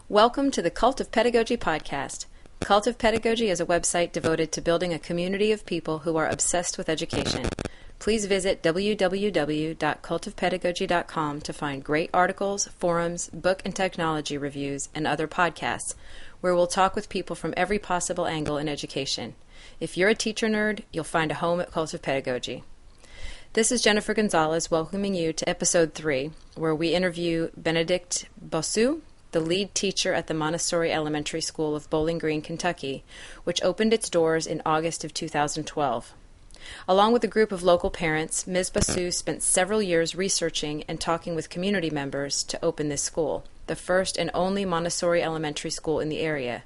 Welcome to the Cult of Pedagogy podcast. Cult of Pedagogy is a website devoted to building a community of people who are obsessed with education. Please visit www.cultofpedagogy.com to find great articles, forums, book and technology reviews, and other podcasts, where we'll talk with people from every possible angle in education. If you're a teacher nerd, you'll find a home at Cult of Pedagogy. This is Jennifer Gonzalez welcoming you to episode 3, where we interview Benedicte Bossut, the lead teacher at the Montessori Elementary School of Bowling Green, Kentucky, which opened its doors in August of 2012. Along with a group of local parents, Ms. Bossut spent several years researching and talking with community members to open this school, the first and only Montessori elementary school in the area.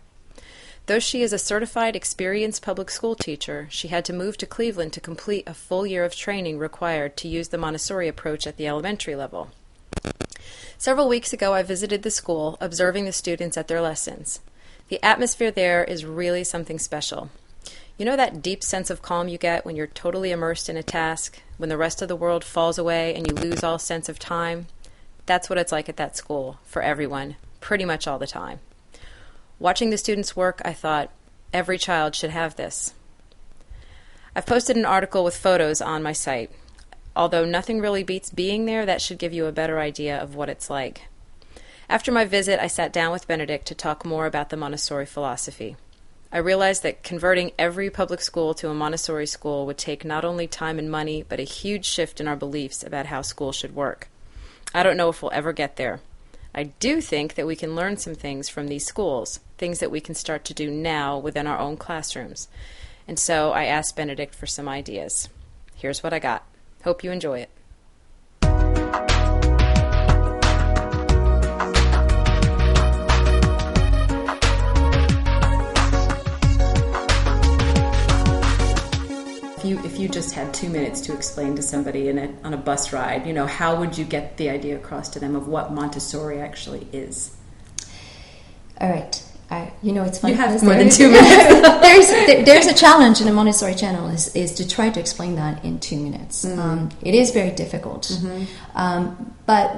Though she is a certified, experienced public school teacher, she had to move to Cleveland to complete a full year of training required to use the Montessori approach at the elementary level. Several weeks ago, I visited the school, observing the students at their lessons. The atmosphere there is really something special. You know that deep sense of calm you get when you're totally immersed in a task, when the rest of the world falls away and you lose all sense of time? That's what it's like at that school, for everyone, pretty much all the time. Watching the students work, I thought, every child should have this. I've posted an article with photos on my site. Although nothing really beats being there, that should give you a better idea of what it's like. After my visit, I sat down with Benedicte to talk more about the Montessori philosophy. I realized that converting every public school to a Montessori school would take not only time and money, but a huge shift in our beliefs about how school should work. I don't know if we'll ever get there. I do think that we can learn some things from these schools, things that we can start to do now within our own classrooms. And so I asked Benedicte for some ideas. Here's what I got. Hope you enjoy it. If you just had 2 minutes to explain to somebody on a bus ride, how would you get the idea across to them of what Montessori actually is? All right. It's funny. You have more than 2 minutes. there's a challenge in the Montessori channel is to try to explain that in 2 minutes. Mm-hmm. It is very difficult. Mm-hmm. But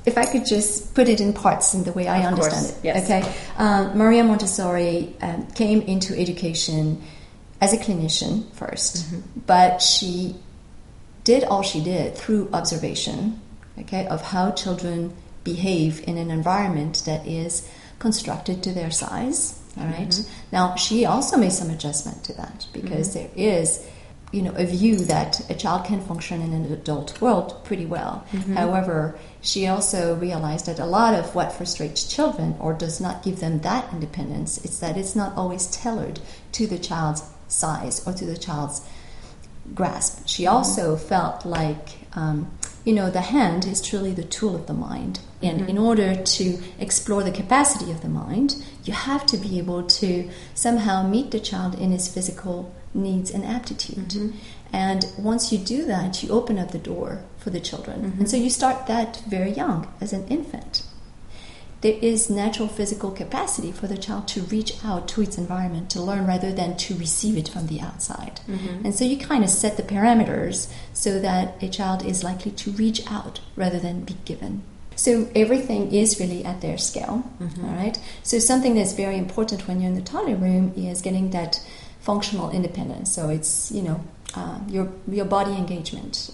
if I could just put it in parts in the way I understand it. Yes. Okay. Maria Montessori came into education as a clinician first, mm-hmm. but she did all she did through observation, of how children behave in an environment that is constructed to their size. All right. Mm-hmm. Now, she also made some adjustment to that because mm-hmm. there is, a view that a child can function in an adult world pretty well. Mm-hmm. However, she also realized that a lot of what frustrates children or does not give them that independence is that it's not always tailored to the child's size or to the child's grasp. She also felt like, the hand is truly the tool of the mind. And in order to explore the capacity of the mind, you have to be able to somehow meet the child in his physical needs and aptitude. Mm-hmm. And once you do that, you open up the door for the children. Mm-hmm. And so you start that very young, as an infant. There is natural physical capacity for the child to reach out to its environment, to learn rather than to receive it from the outside. Mm-hmm. And so you kind of set the parameters so that a child is likely to reach out rather than be given. So everything is really at their scale, mm-hmm. all right? So something that's very important when you're in the toddler room is getting that functional independence. So it's, your body engagement,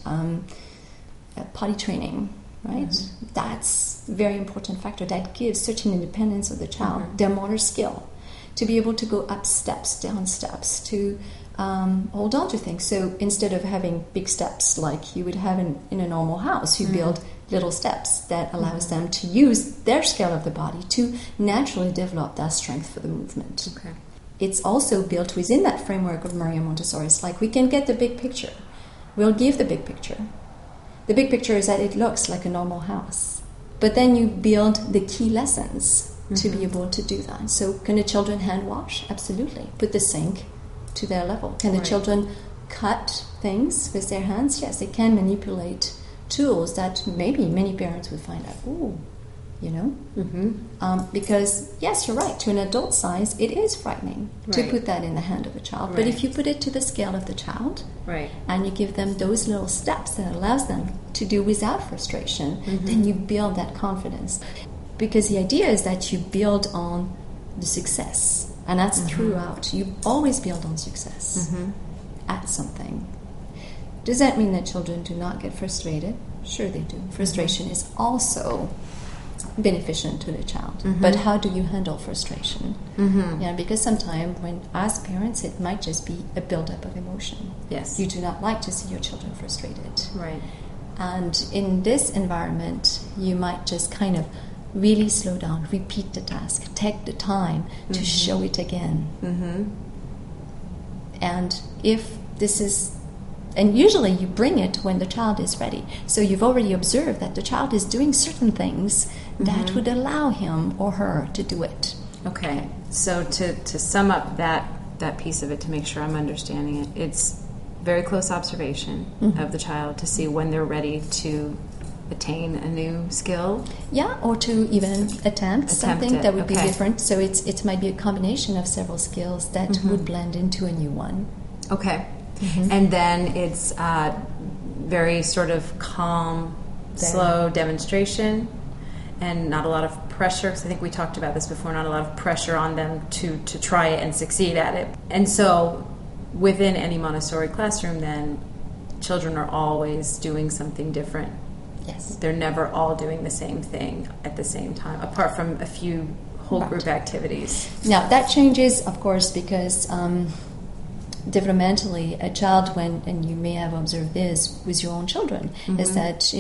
potty training, right? Mm-hmm. That's a very important factor that gives such an independence of the child, mm-hmm. their motor skill, to be able to go up steps, down steps, to hold on to things. So instead of having big steps like you would have in a normal house, you mm-hmm. build little steps that allows mm-hmm. them to use their scale of the body to naturally develop that strength for the movement. Okay. It's also built within that framework of Maria Montessori. It's like we can get the big picture. We'll give the big picture. The big picture is that it looks like a normal house. But then you build the key lessons mm-hmm. to be able to do that. So can the children hand wash? Absolutely. Put the sink to their level. Can the children cut things with their hands? Yes, they can manipulate tools that maybe many parents would find out, mm-hmm. Because, yes, you're right, to an adult size, it is frightening to put that in the hand of a child. Right. But if you put it to the scale of the child, and you give them those little steps that allows them to do without frustration, mm-hmm. then you build that confidence. because the idea is that you build on the success, and that's throughout. You always build on success at something. Does that mean that children do not get frustrated? Sure they do. Frustration is also beneficial to the child. But how do you handle frustration? Because sometimes when as parents, it might just be a buildup of emotion. Yes. You do not like to see your children frustrated. Right. And in this environment, you might just kind of really slow down, repeat the task, take the time to show it again. And if this is, and usually you bring it when the child is ready. So you've already observed that the child is doing certain things that would allow him or her to do it. Okay. So to sum up that piece of it, to make sure I'm understanding it, it's very close observation of the child to see when they're ready to attain a new skill. Yeah, or to even attempt something it. that would be different. So it might be a combination of several skills that would blend into a new one. Okay. And then it's very sort of calm, slow demonstration, and not a lot of pressure, because I think we talked about this before, not a lot of pressure on them to try it and succeed at it. And so within any Montessori classroom, then, children are always doing something different. Yes. They're never all doing the same thing at the same time, apart from a few whole group activities. Now, that changes, of course, because developmentally, a child, and you may have observed this with your own children, is that,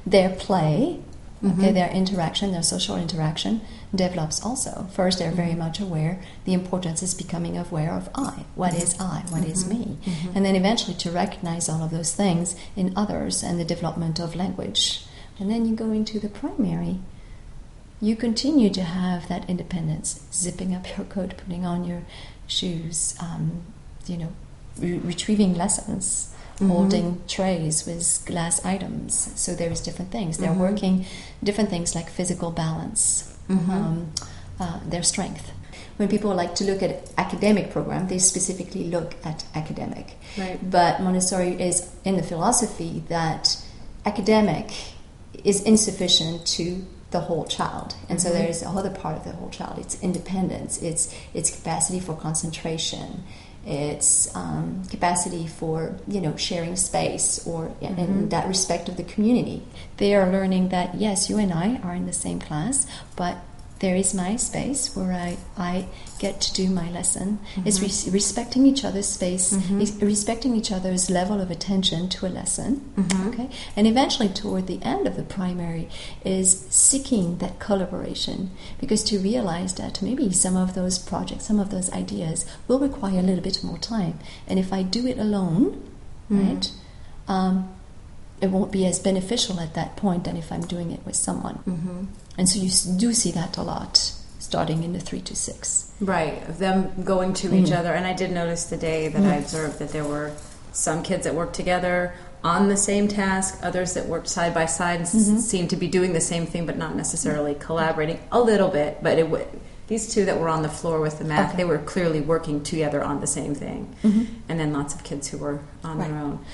their play, their interaction, their social interaction develops also. First, they're very much aware. The importance is becoming aware of I. What is I? What is me? And then eventually to recognize all of those things in others and the development of language. And then you go into the primary. You continue to have that independence, zipping up your coat, putting on your shoes, retrieving lessons, holding trays with glass items. So there is different things. They're working different things like physical balance, their strength. When people like to look at academic program, they specifically look at academic. Right. But Montessori is in the philosophy that academic is insufficient to the whole child. And so there is a other part of the whole child. It's independence. It's capacity for concentration. It's capacity for sharing space, or in that respect of the community. They are learning that yes, you and I are in the same class, but there is my space where I get to do my lesson. It's respecting each other's space, respecting each other's level of attention to a lesson. Okay, and eventually toward the end of the primary is seeking that collaboration, because to realize that maybe some of those projects, some of those ideas will require a little bit more time, and if I do it alone, right, it won't be as beneficial at that point than if I'm doing it with someone. And so you do see that a lot, starting in the 3 to 6. Right, of them going to each other. And I did notice today that I observed that there were some kids that worked together on the same task, others that worked side by side and seemed to be doing the same thing, but not necessarily collaborating a little bit. But these two that were on the floor with the math, they were clearly working together on the same thing. And then lots of kids who were on their own.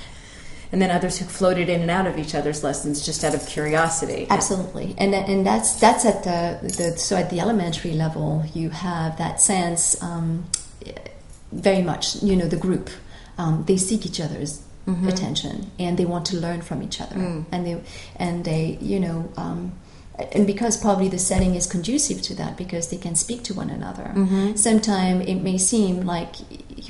And then others who floated in and out of each other's lessons just out of curiosity. Absolutely, and that's at the elementary level. You have that sense, very much. The group, they seek each other's attention, and they want to learn from each other, and they and because probably the setting is conducive to that, because they can speak to one another. Sometimes it may seem like,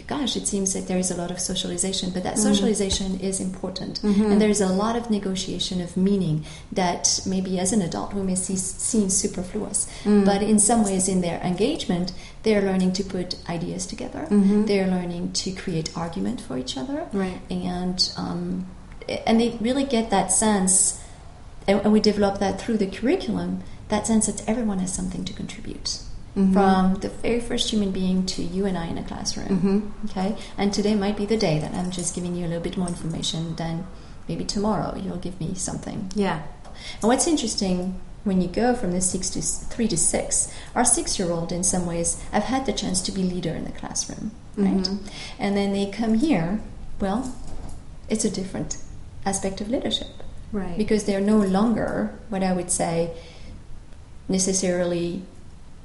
gosh, it seems like there is a lot of socialization, but that socialization is important. And there is a lot of negotiation of meaning that maybe as an adult we may seem superfluous. But in some ways in their engagement, they're learning to put ideas together. They're learning to create argument for each other. Right. And they really get that sense. And we develop that through the curriculum, that sense that everyone has something to contribute. From the very first human being to you and I in a classroom. Okay? And today might be the day that I'm just giving you a little bit more information, then maybe tomorrow you'll give me something. Yeah. And what's interesting, when you go from the 3 to 6, our 6-year-old in some ways have had the chance to be leader in the classroom. Right? And then they come here, well, it's a different aspect of leadership. Right. Because they're no longer, what I would say, necessarily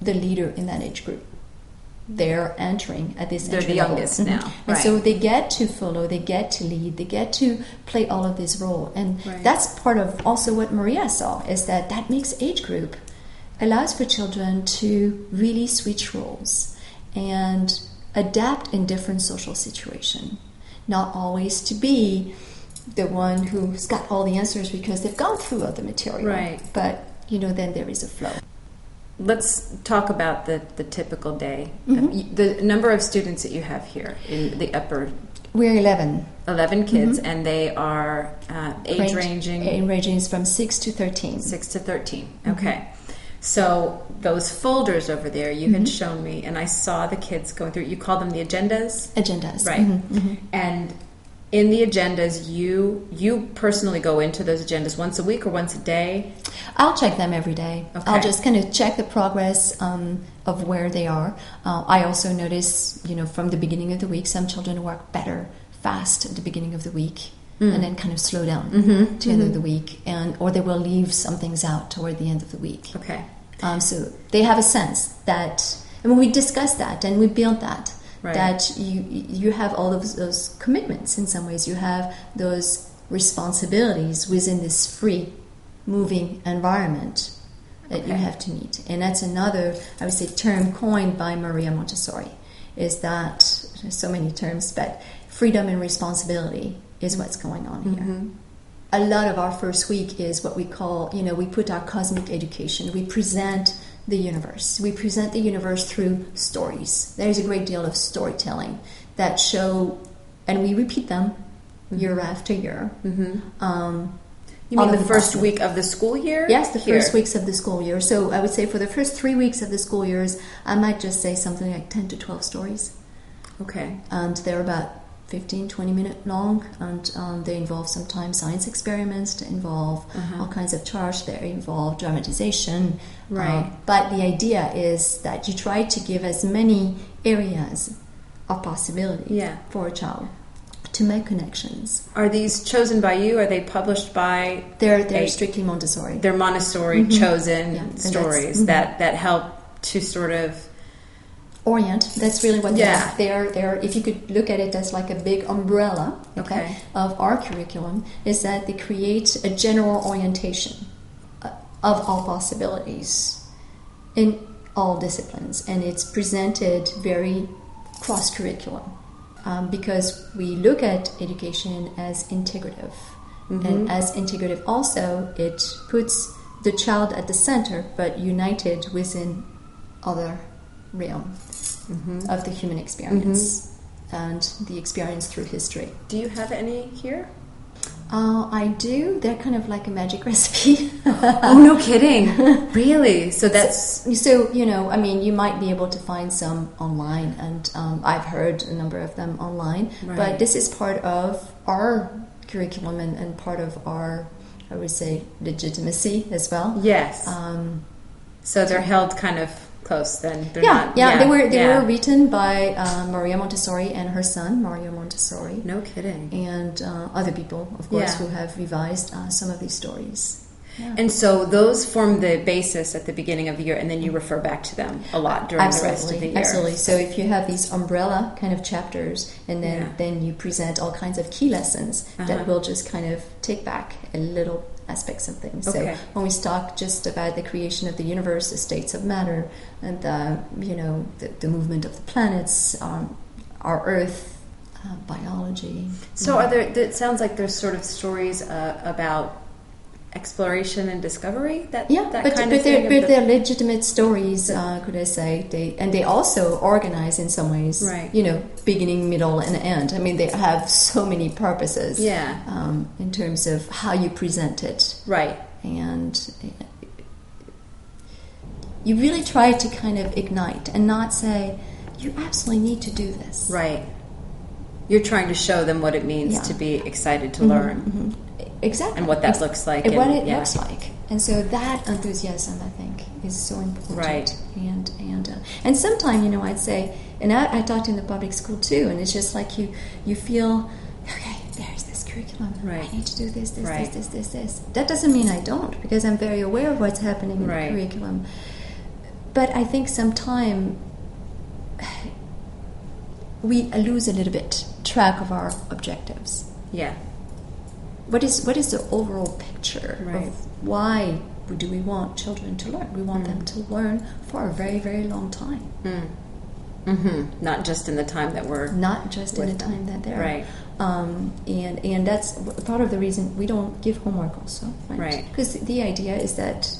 the leader in that age group. They're entering at this They're entry the level. youngest now. And right. so they get to follow, they get to lead, they get to play all of this role. And Right. that's part of also what Maria saw, is that mixed age group allows for children to really switch roles and adapt in different social situations. Not always to be the one who's got all the answers because they've gone through all the material. Right. But, then there is a flow. Let's talk about the typical day. The number of students that you have here in the upper... We're 11. 11 kids, and they are age ranging... Age ranges from 6 to 13. 6 to 13, okay. So those folders over there, you had shown me, and I saw the kids going through, you call them the agendas? Agendas. Right. And in the agendas, you personally go into those agendas once a week or once a day? I'll check them every day. Okay. I'll just kind of check the progress of where they are. I also notice, from the beginning of the week, some children work better fast at the beginning of the week and then kind of slow down to the end of the week, or they will leave some things out toward the end of the week. Okay. So they have a sense that, and when we discuss that and we build that, Right. that you have all of those commitments in some ways. You have those responsibilities within this free moving environment that you have to meet. And that's another, I would say, term coined by Maria Montessori, is that, there's so many terms, but freedom and responsibility is what's going on here. A lot of our first week is what we call, we put our cosmic education. We present the universe. We present the universe through stories. There's a great deal of storytelling that show, and we repeat them year after year. You mean the first week of the school year? Yes, the first weeks of the school year. So I would say for the first 3 weeks of the school years, I might just say something like 10 to 12 stories. Okay. And they're about 15, 20 minutes long, and they involve sometimes science experiments, they involve all kinds of charge, they involve dramatization. Right. But the idea is that you try to give as many areas of possibility for a child to make connections. Are these chosen by you? Are they published by... They're strictly Montessori. They're Montessori chosen stories that help to sort of... orient. That's really what they're if you could look at it as like a big umbrella of our curriculum, is that they create a general orientation of all possibilities in all disciplines, and it's presented very cross-curriculum because we look at education as integrative, and as integrative also it puts the child at the center but united within other realm of the human experience and the experience through history. Do you have any here? I do. They're kind of like a magic recipe. Oh, no kidding. Really? So that's... So, you might be able to find some online, and I've heard a number of them online, but this is part of our curriculum and part of our, I would say, legitimacy as well. Yes. So they're held kind of close then. They're not, they were written by Maria Montessori and her son Mario Montessori. No kidding. And other people, of course, who have revised some of these stories. Yeah. And so those form the basis at the beginning of the year, and then you refer back to them a lot during the rest of the year. Absolutely. So if you have these umbrella kind of chapters, and then you present all kinds of key lessons that will just kind of take back a little aspects of things. Okay. So when we talk just about the creation of the universe, the states of matter, and the movement of the planets, our Earth, biology. So are there? It sounds like there's sort of stories about exploration and discovery. But they're legitimate stories. Could I say? They also organize in some ways. Right. Beginning, middle, and end. I mean, they have so many purposes. Yeah. In terms of how you present it. Right. And you really try to kind of ignite and not say, you absolutely need to do this. Right. You're trying to show them what it means to be excited to learn. Exactly. And what that looks like. And what it looks like. And so that enthusiasm, I think, is so important. Right. And sometimes, I'd say, and I taught in the public school too, and it's just like you feel, okay, there's this curriculum. Right. I need to do this, Right. this. That doesn't mean I don't, because I'm very aware of what's happening in Right. the curriculum. But I think sometimes we lose a little bit track of our objectives. Yeah. What is the overall picture Right. of why do we want children to learn? We want them to learn for a very, very long time. Not just in the time that we're Not just in the with them. time that they're. Right. And that's part of the reason we don't give homework also. Right. Because the idea is that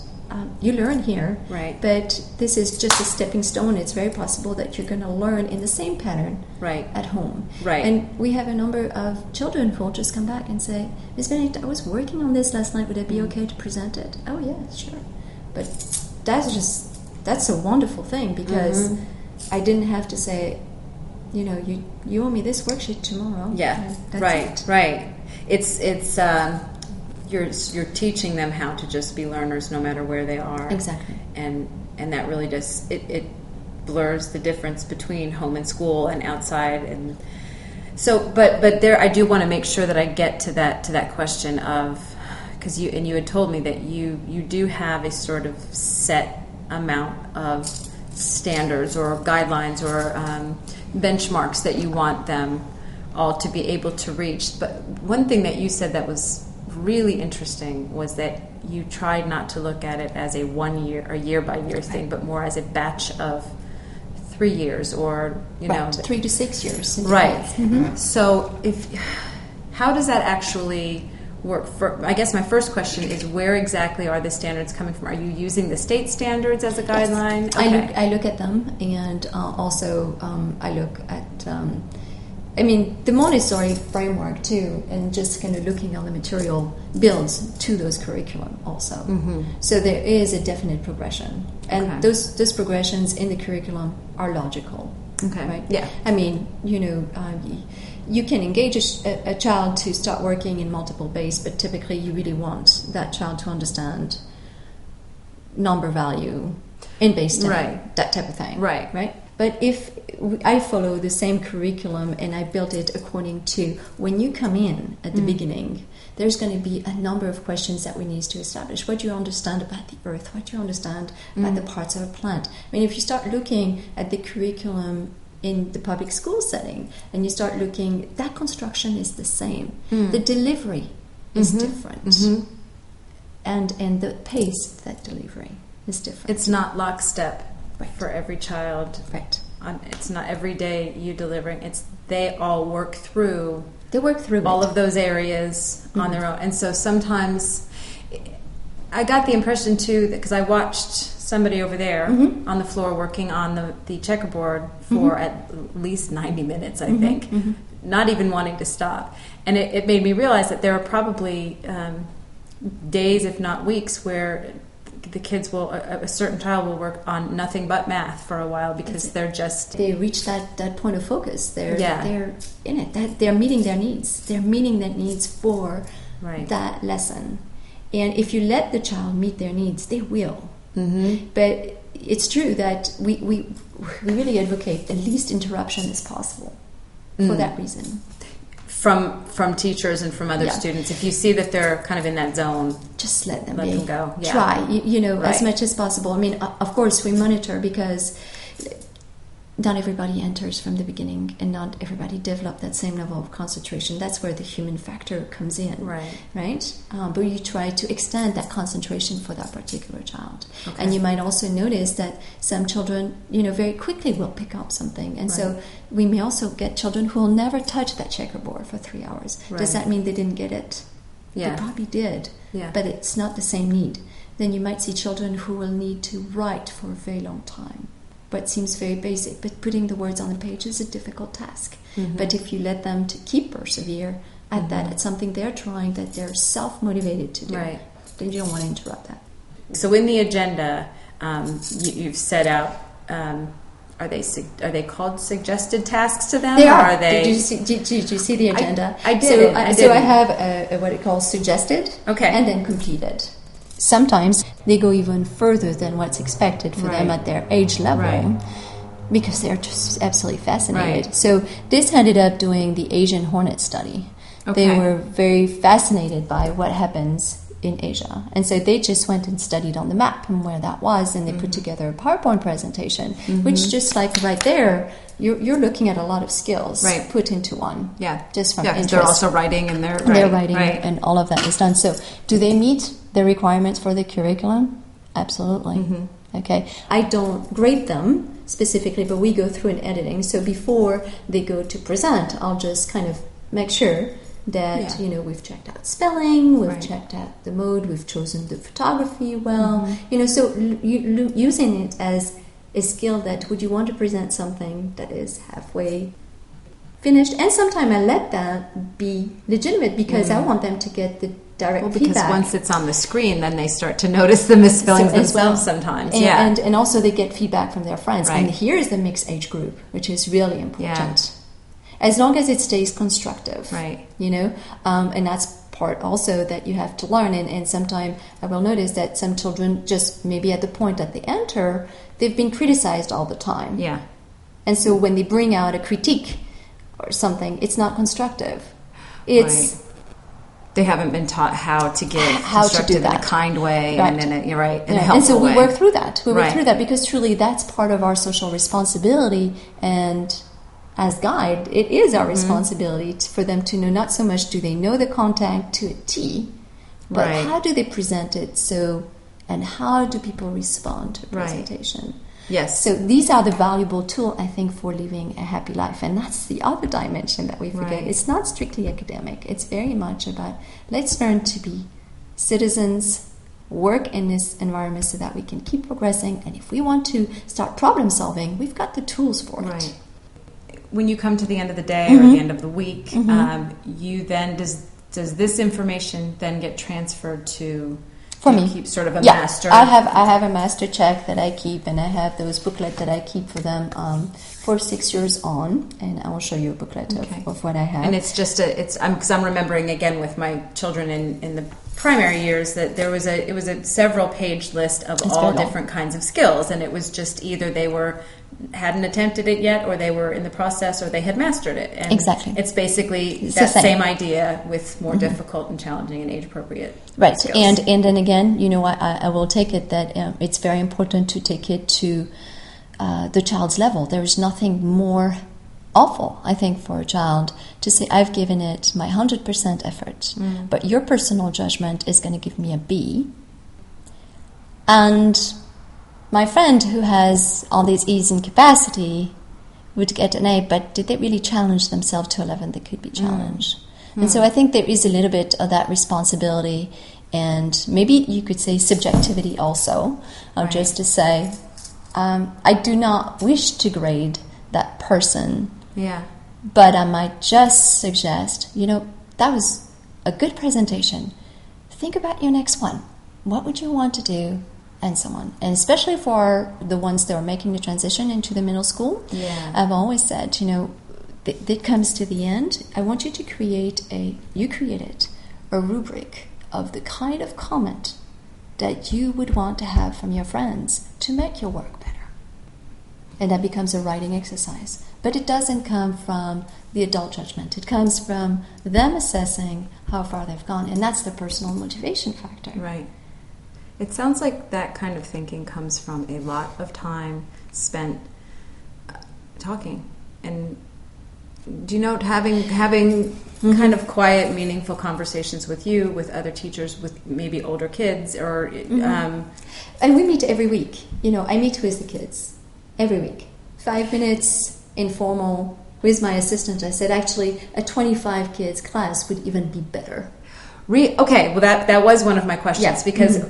you learn here, Right. but this is just a stepping stone. It's very possible that you're going to learn in the same pattern Right. at home. Right. And we have a number of children who will just come back and say, Ms. Benedicte, I was working on this last night. Would it be okay to present it? Oh, yeah, sure. But that's a wonderful thing, because I didn't have to say, you owe me this worksheet tomorrow. Yeah. And that's Right. it. Right. It's you're teaching them how to just be learners no matter where they are. Exactly. And that really just it blurs the difference between home and school and outside. And so but there I do want to make sure that I get to that question of, because you had told me that you do have a sort of set amount of standards or guidelines or benchmarks that you want them all to be able to reach. But one thing that you said that was really interesting was that you tried not to look at it as a 1 year or year by year thing, but more as a batch of 3 years, or 3 to 6 years. Right. So how does that actually work? I guess my first question is, where exactly are the standards coming from? Are you using the state standards as a guideline? Yes. Okay. I look at them, and also I look at the Montessori framework too, and just kind of looking on the material builds to those curriculum also. So there is a definite progression, and those progressions in the curriculum are logical. Okay. Right? Yeah. You can engage a child to start working in multiple base, but typically you really want that child to understand number value in base 10, Right. that type of thing. Right. But if I follow the same curriculum and I built it according to, when you come in at the beginning, there's going to be a number of questions that we need to establish. What do you understand about the earth? What do you understand about the parts of a plant? If you start looking at the curriculum in the public school setting, and you start looking, that construction is the same. The delivery is different. And the pace of that delivery is different. It's not lockstep Right. for every child. Right. It's not every day you delivering. They all work through They work through all it. of those areas on their own. And so sometimes I got the impression too, that because I watched somebody over there on the floor working on the checkerboard for at least 90 minutes, I think, not even wanting to stop. And it made me realize that there are probably days, if not weeks, where the kids a certain child will work on nothing but math for a while, because they reach that point of focus. They're in it. They're meeting their needs. They're meeting their needs for that lesson. And if you let the child meet their needs, they will. But it's true that we really advocate the least interruption as possible for that reason. From teachers and from other students, if you see that they're kind of in that zone, just let them go. Yeah. Try, Right. as much as possible. Of course, we monitor, because not everybody enters from the beginning, and not everybody develop that same level of concentration. That's where the human factor comes in, right? But you try to extend that concentration for that particular child. Okay. And you might also notice that some children, very quickly will pick up something. And so we may also get children who will never touch that checkerboard for 3 hours. Right. Does that mean they didn't get it? Yeah. They probably did, but it's not the same need. Then you might see children who will need to write for a very long time. But seems very basic. But putting the words on the page is a difficult task. But if you let them to keep persevere at that, it's something they're trying, that they're self-motivated to do, then you don't want to interrupt that. So in the agenda, you've set out. Are they called suggested tasks to them? They are. are. Or are they? Did you see the agenda? I did. So I have what it calls suggested, and then completed. Sometimes they go even further than what's expected for them at their age level, because they're just absolutely fascinated. So this ended up doing the Asian hornet study. They were very fascinated by what happens in Asia. And so they just went and studied on the map and where that was, and they put together a PowerPoint presentation, which just like right there, you're looking at a lot of skills put into one. Yeah. Just from interest. They're also writing and they're writing and all of that is done. So do they meet the requirements for the curriculum? Absolutely. Okay. I don't grade them specifically, but we go through an editing. So before they go to present, I'll just kind of make sure that we've checked out spelling, we've checked out the mode, we've chosen the photography well. So using it as a skill that would you want to present something that is halfway finished, and sometimes I let that be legitimate because I want them to get the direct because feedback. Once it's on the screen, then they start to notice the misspellings themselves sometimes. And also they get feedback from their friends. Right. And here is the mixed age group, which is really important. As long as it stays constructive, and that's part also that you have to learn. And sometimes I will notice that some children just maybe at the point that they enter, they've been criticized all the time. Yeah. And so when they bring out a critique or something, it's not constructive. It's they haven't been taught how to give constructive in a kind way, and then in a helpful and so we way. work through that. We work through that because truly that's part of our social responsibility, and as guide, it is our responsibility for them to know not so much do they know the content to a T, but how do they present it and how do people respond to presentation. Yes. So these are the valuable tool, I think, for living a happy life. And that's the other dimension that we forget. It's not strictly academic. It's very much about let's learn to be citizens, work in this environment so that we can keep progressing. And if we want to start problem solving, we've got the tools for it. When you come to the end of the day or the end of the week, you then does this information then get transferred to for me? Keep sort of a master. I have a master check that I keep, and I have those booklets that I keep for them for 6 years on, and I will show you a booklet of what I have. And it's just because I'm remembering again with my children in the primary years that it was a several page list of all different kinds of skills, and it was just either they hadn't attempted it yet, or they were in the process, or they had mastered it. And exactly. It's basically that same idea with more difficult and challenging and age-appropriate skills. And then again, I will take it that it's very important to take it to the child's level. There is nothing more awful, I think, for a child to say, I've given it my 100% effort, but your personal judgment is going to give me a B. And my friend who has all these E's in capacity would get an A, but did they really challenge themselves to a level that could be challenged? And so I think there is a little bit of that responsibility, and maybe you could say subjectivity also, just to say, I do not wish to grade that person, but I might just suggest, that was a good presentation. Think about your next one. What would you want to do? And so on. And especially for the ones that are making the transition into the middle school, I've always said, that comes to the end, I want you to create a rubric of the kind of comment that you would want to have from your friends to make your work better. And that becomes a writing exercise. But it doesn't come from the adult judgment. It comes from them assessing how far they've gone. And that's the personal motivation factor. Right. It sounds like that kind of thinking comes from a lot of time spent talking, and having kind of quiet, meaningful conversations with you, with other teachers, with maybe older kids, or and we meet every week. I meet with the kids every week, 5 minutes informal with my assistant. I said actually a 25 kids class would even be better. Okay, well that was one of my questions because.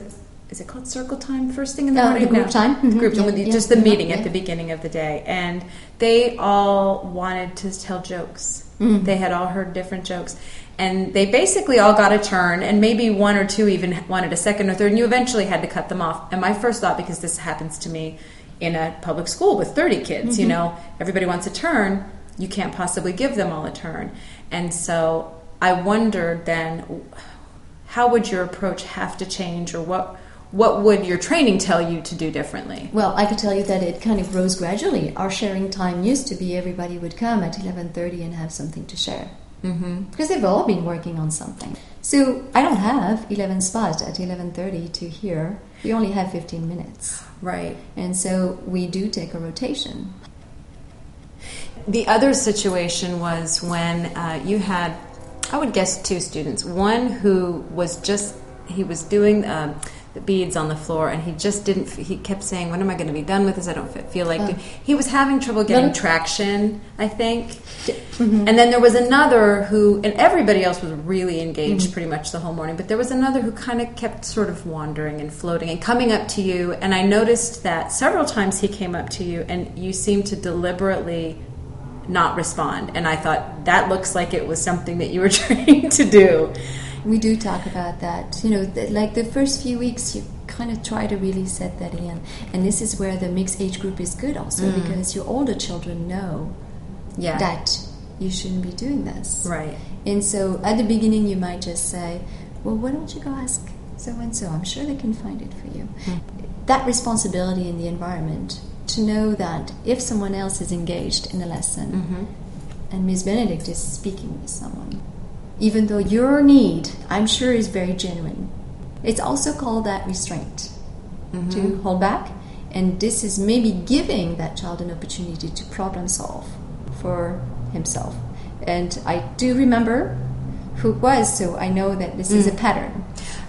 Is it called circle time first thing in the morning? The group time. Group time, just the meeting at the beginning of the day. And they all wanted to tell jokes. They had all heard different jokes. And they basically all got a turn, and maybe one or two even wanted a second or third, and you eventually had to cut them off. And my first thought, because this happens to me in a public school with 30 kids, everybody wants a turn, you can't possibly give them all a turn. And so I wondered then, how would your approach have to change, or what would your training tell you to do differently? Well, I could tell you that it kind of grows gradually. Our sharing time used to be everybody would come at 11:30 and have something to share. because they've all been working on something. So I don't have 11 spots at 11:30 to here. We only have 15 minutes. Right. And so we do take a rotation. The other situation was when you had, I would guess, 2 students. One who was he was doing the beads on the floor, and he kept saying, when am I going to be done with this? I don't feel like he was having trouble getting traction, I think. And then there was another who, and everybody else was really engaged pretty much the whole morning, but there was another who kind of kept sort of wandering and floating and coming up to you, and I noticed that several times he came up to you and you seemed to deliberately not respond, and I thought that looks like it was something that you were trying to do. We do talk about that. Like the first few weeks, you kind of try to really set that in. And this is where the mixed age group is good also, because your older children know that you shouldn't be doing this. Right. And so at the beginning, you might just say, well, why don't you go ask so-and-so? I'm sure they can find it for you. That responsibility in the environment, to know that if someone else is engaged in a lesson, and Ms. Benedicte is speaking with someone, even though your need, I'm sure, is very genuine, it's also called that restraint, to hold back. And this is maybe giving that child an opportunity to problem solve for himself. And I do remember who it was, so I know that this is a pattern.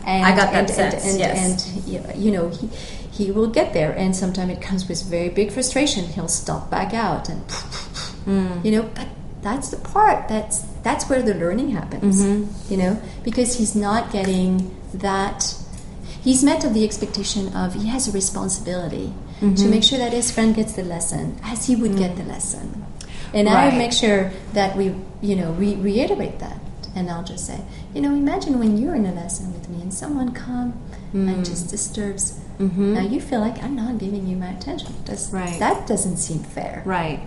And I got that sense, yes. And he will get there, and sometimes it comes with very big frustration. He'll stop back out, and but that's the part that's where the learning happens. Because he's not getting that. He's met of the expectation of he has a responsibility to make sure that his friend gets the lesson as he would get the lesson. And I make sure that we reiterate that. And I'll just say, imagine when you're in a lesson with me and someone comes and just disturbs. Now you feel like I'm not giving you my attention. That doesn't seem fair. Right.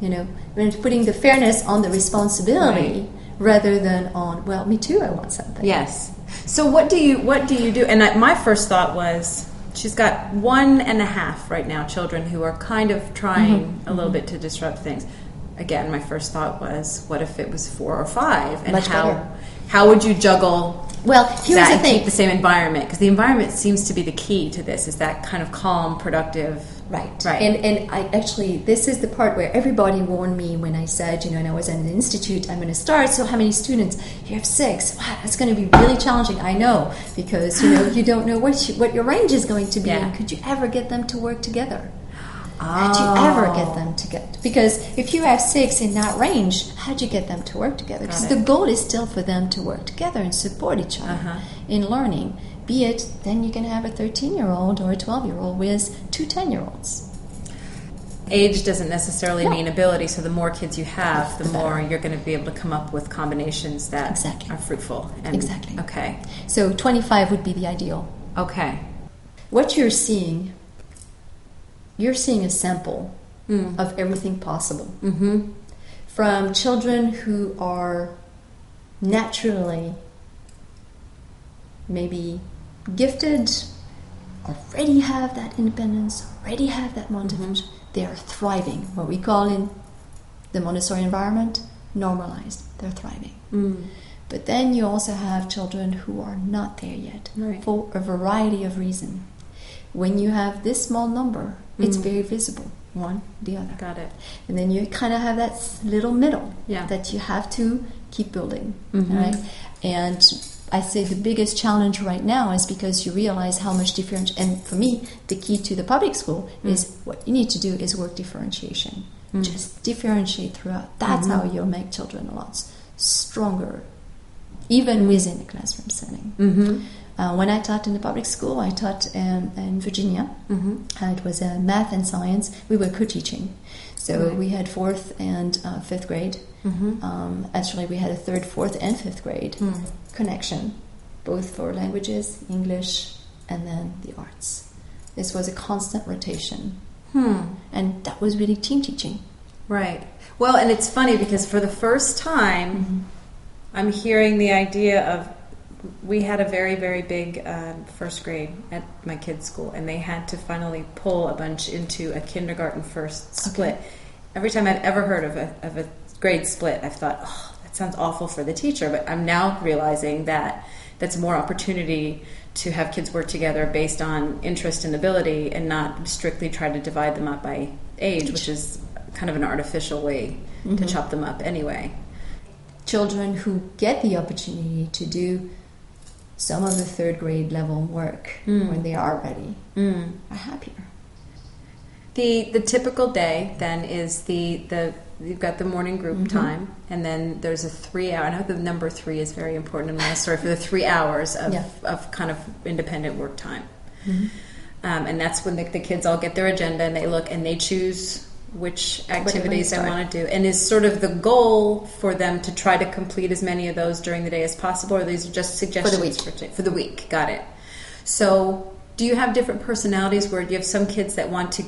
When putting the fairness on the responsibility rather than on, well, me too, I want something. Yes. So what do you do? And my first thought was, she's got 1.5 right now children who are kind of trying a little bit to disrupt things. Again, my first thought was, what if it was 4 or 5? And how would you juggle here's the thing. Keep the same environment? Because the environment seems to be the key to this, is that kind of calm, productive. Right. And I actually, this is the part where everybody warned me when I said, and I was at an institute, I'm going to start. So how many students? You have 6. Wow, that's going to be really challenging. I know, because, you don't know what your range is going to be. And could you ever get them to work together? How'd you ever get them to get? Because if you have 6 in that range, how'd you get them to work together? Because the goal is still for them to work together and support each other in learning. Be it, then you can have a 13-year-old or a 12-year-old with 2 10-year-olds. Age doesn't necessarily mean ability, so the more kids you have, the more you're going to be able to come up with combinations that are fruitful. Exactly. Okay. So 25 would be the ideal. Okay. What you're seeing a sample of everything possible. From children who are naturally maybe gifted, already have that independence, already have that motivation. They are thriving, what we call in the Montessori environment, normalized. They're thriving. But then you also have children who are not there yet, for a variety of reasons. When you have this small number, it's very visible, one, the other. Got it. And then you kind of have that little middle that you have to keep building, right? And I say the biggest challenge right now is because you realize how much differentiation. And for me, the key to the public school is what you need to do is work differentiation. Just differentiate throughout. That's how you'll make children a lot stronger, even within a classroom setting. When I taught in the public school, I taught in Virginia. It was math and science. We were co-teaching. So we had 4th and 5th grade. Actually, we had a 3rd, 4th, and 5th grade connection, both for languages, English, and then the arts. This was a constant rotation. And that was really team teaching. Right. Well, and it's funny because for the first time, I'm hearing the idea of, we had a very, very big first grade at my kids' school, and they had to finally pull a bunch into a kindergarten first split. Every time I'd ever heard of a grade split, I've thought, oh, that's sounds awful for the teacher, but I'm now realizing that that's more opportunity to have kids work together based on interest and ability, and not strictly try to divide them up by age, which is kind of an artificial way to chop them up anyway. Children who get the opportunity to do some of the third grade level work when they are ready are happier. The typical day then is you've got the morning group time, and then there's a 3 hour. I know the number 3 is very important in Montessori, for the 3 hours of kind of independent work time. And that's when the kids all get their agenda and they look and they choose which activities they want to do. And is sort of the goal for them to try to complete as many of those during the day as possible, or these are just suggestions for the week? Got it. So do you have different personalities where you have some kids that want to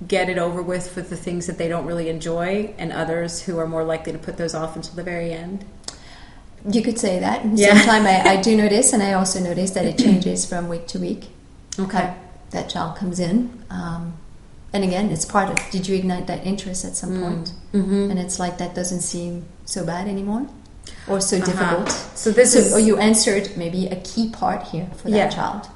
get it over with the things that they don't really enjoy, and others who are more likely to put those off until the very end? You could say that. Sometimes I do notice, and I also notice that it changes from week to week. Okay. That child comes in, and again, it's part of, did you ignite that interest at some point? And it's like, that doesn't seem so bad anymore, or so difficult. So or you answered maybe a key part here for that child.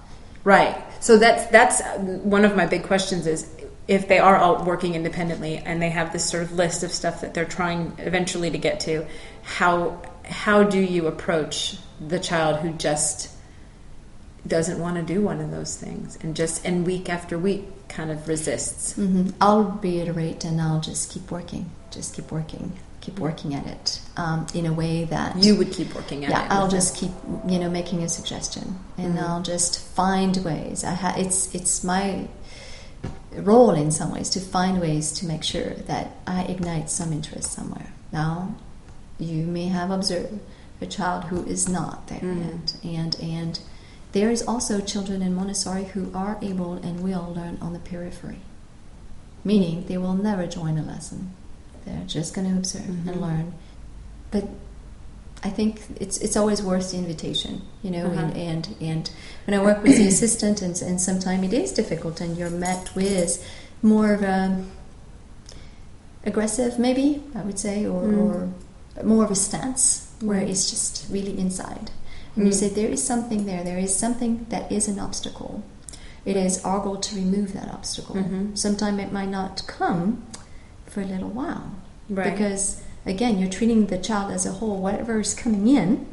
Right. So that's one of my big questions is, if they are all working independently and they have this sort of list of stuff that they're trying eventually to get to, how do you approach the child who just doesn't want to do one of those things and week after week kind of resists? I'll reiterate, and I'll just keep working at it in a way that you would keep working at it. I'll just keep making a suggestion, and I'll just find ways. It's my role in some ways to find ways to make sure that I ignite some interest somewhere. Now, you may have observed a child who is not there yet, and there is also children in Montessori who are able and will learn on the periphery, meaning they will never join a lesson. They're just going to observe and learn. But I think it's always worth the invitation, and when I work with the assistant, and sometimes it is difficult, and you're met with more of a aggressive, maybe, I would say, or more of a stance, where it's just really inside. And you say, there is something there is something that is an obstacle. It is our goal to remove that obstacle. Sometimes it might not come for a little while. Right. Because, again, you're treating the child as a whole. Whatever is coming in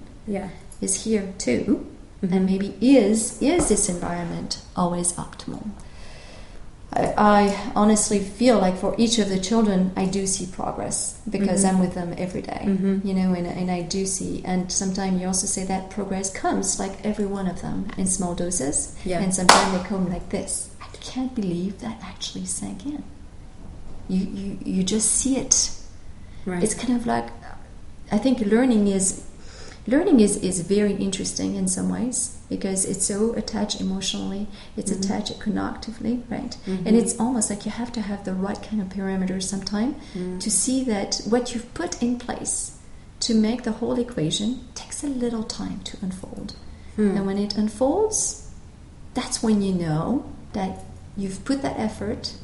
is here too. And maybe is this environment always optimal? I honestly feel like for each of the children, I do see progress, because I'm with them every day, and I do see. And sometimes you also say that progress comes, like every one of them, in small doses. And sometimes they come like this. I can't believe that actually sank in. You just see it. Right. It's kind of like, I think learning is very interesting in some ways, because it's so attached emotionally, it's attached cognitively, right? And it's almost like you have to have the right kind of parameters sometimes to see that what you've put in place to make the whole equation takes a little time to unfold. And when it unfolds, that's when you know that you've put that effort,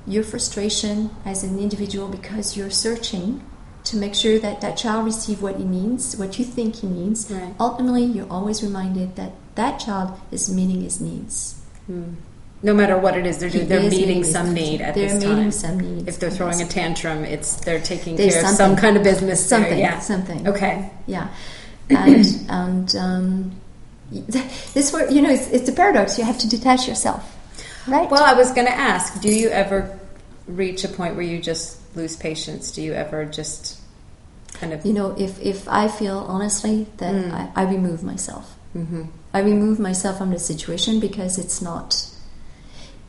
your frustration as an individual, because you're searching to make sure that that child receives what he needs, what you think he needs. Right. Ultimately, you're always reminded that that child is meeting his needs. No matter what it is, they're meeting some need at this time. They're meeting some needs. If they're throwing a tantrum, they're taking care of some kind of business. Something. Okay. Yeah. And this where it's a paradox. You have to detach yourself, right? Well, I was going to ask: do you ever reach a point where you just lose patience? Do you ever just kind of... if I feel honestly that I remove myself. I remove myself from the situation, because it's not...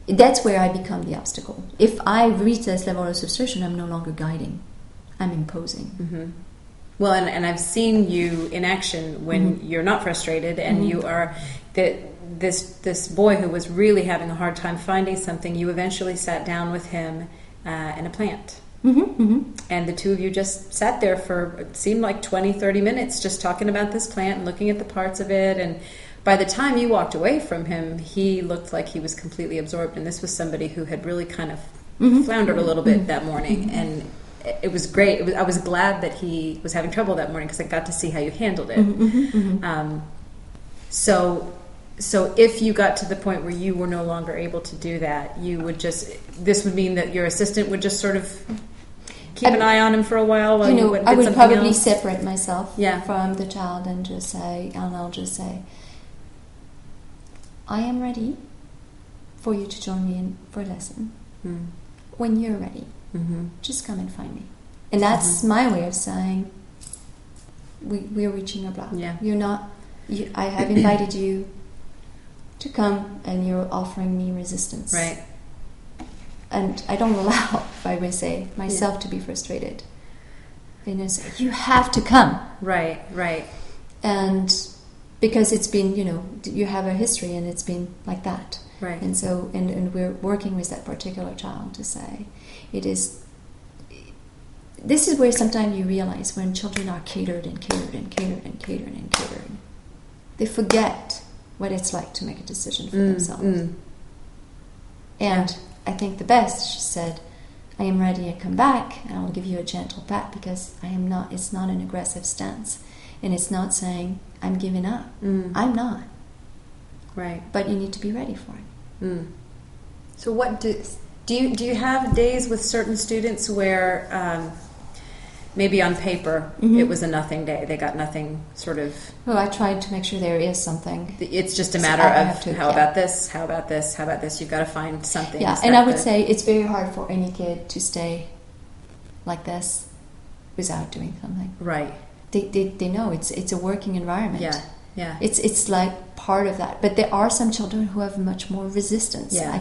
That's where I become the obstacle. If I reach this level of frustration, I'm no longer guiding. I'm imposing. Well, and I've seen you in action when you're not frustrated, and you are... This boy who was really having a hard time finding something, you eventually sat down with him in a plant. And the two of you just sat there for, it seemed like 20-30 minutes, just talking about this plant and looking at the parts of it. And by the time you walked away from him, he looked like he was completely absorbed. And this was somebody who had really kind of floundered a little bit that morning. And it was great. I was glad that he was having trouble that morning because I got to see how you handled it. So if you got to the point where you were no longer able to do that, this would mean that your assistant would just sort of keep an eye on him for a while while you went and did I would something probably else? separate myself from the child and I'll just say, I am ready for you to join me in for a lesson. When you're ready, just come and find me. And that's my way of saying, we're reaching a block. Yeah. You're not. I have invited you to come, and you're offering me resistance. Right. And I don't allow, if I may say, myself to be frustrated. And say, you have to come. Right. And because it's been, you have a history, and it's been like that. Right. And so, and we're working with that particular child to say, this is where sometimes you realize when children are catered, they forget what it's like to make a decision for themselves. And I think the best, she said, I am ready to come back, and I'll give you a gentle pat, because it's not an aggressive stance. And it's not saying, I'm giving up. I'm not. Right. But you need to be ready for it. So what do you have days with certain students where maybe on paper it was a nothing day, they got nothing sort of... Well, I tried to make sure there is something. It's just a matter of how about this, how about this, how about this. You've got to find something. Yeah, and I would say it's very hard for any kid to stay like this without doing something. Right. They know it's a working environment. Yeah. It's like part of that. But there are some children who have much more resistance. Yeah.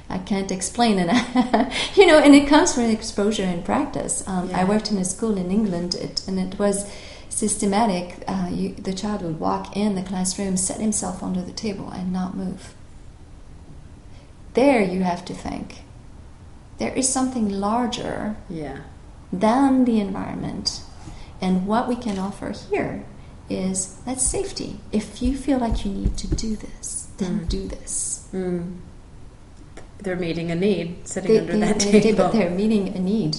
I can't explain, and and it comes from exposure and practice. I worked in a school in England, and it was systematic. The child would walk in the classroom, set himself under the table, and not move. There, you have to think there is something larger than the environment, and what we can offer here is that safety. If you feel like you need to do this, then do this. They're meeting a need, sitting under that table. They're meeting a need.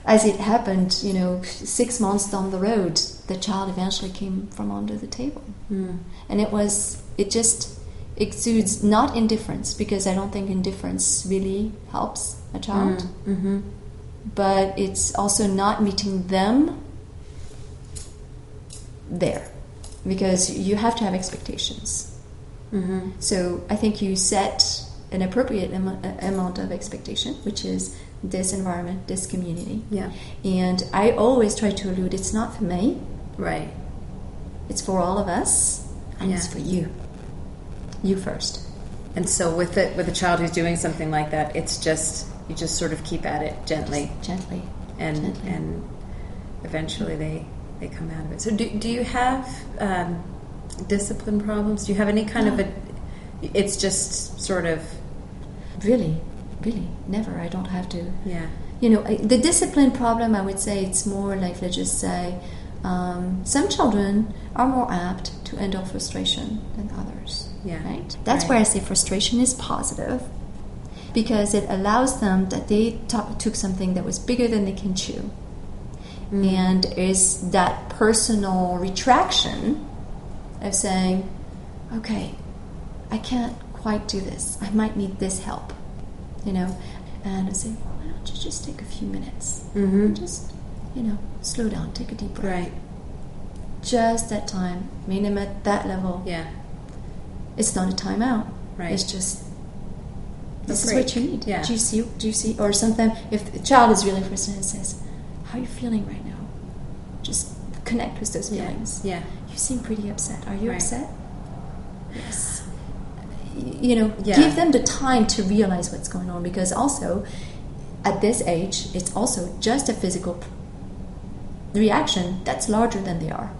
As it happened, 6 months down the road, the child eventually came from under the table. And it just exudes not indifference, because I don't think indifference really helps a child. But it's also not meeting them there, because you have to have expectations. So I think you set an appropriate amount of expectation, which is this environment, this community. Yeah. And I always try to allude, it's not for me. Right. It's for all of us, and it's for you. You first. And so with a child who's doing something like that, you just sort of keep at it gently. Gently. And eventually they come out of it. So do you have discipline problems? Do you have any kind of it's just sort of... Really, never. I don't have to. Yeah. The discipline problem, I would say it's more like, let's just say, some children are more apt to handle frustration than others. Yeah. Right? That's where I say frustration is positive, because it allows them that they took something that was bigger than they can chew. And is that personal retraction of saying, okay, I can't quite do this. I might need this help, And I say, why don't you just take a few minutes? Just, slow down, take a deep breath. Right. Just that time, meet them at that level. Yeah. It's not a timeout. Right. It's just, this is what you need. Yeah. Do you see? Or sometimes, if the child is really frustrated and says, how are you feeling right now? Just connect with those feelings. Yeah. You seem pretty upset. Are you upset? Yes. Give them the time to realize what's going on, because also at this age it's also just a physical reaction that's larger than they are.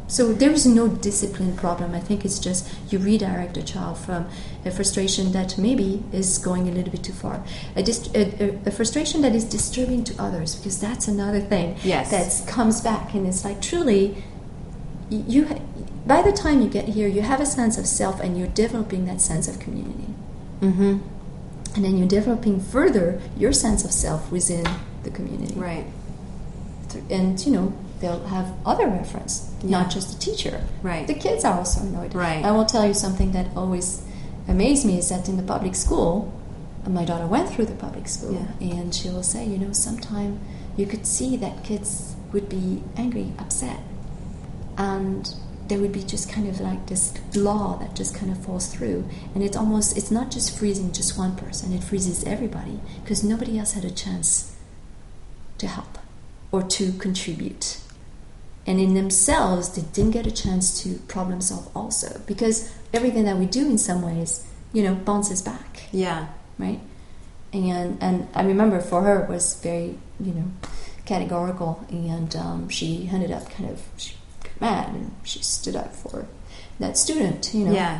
So there is no discipline problem. I think it's just you redirect a child from a frustration that maybe is going a little bit too far, a frustration that is disturbing to others, because that's another thing that comes back, and it's like truly by the time you get here, you have a sense of self, and you're developing that sense of community. And then you're developing further your sense of self within the community. Right. And, they'll have other reference, not just the teacher. Right. The kids are also annoyed. Right. I will tell you something that always amazed me is that in the public school, my daughter went through the public school, and she will say, sometimes you could see that kids would be angry, upset, and there would be just kind of like this law that just kind of falls through, and it's not just freezing just one person, it freezes everybody because nobody else had a chance to help or to contribute. And in themselves, they didn't get a chance to problem solve also, because everything that we do in some ways, bounces back. Yeah. Right? And I remember for her it was very, categorical, and she ended up she got mad, and she stood up for that student,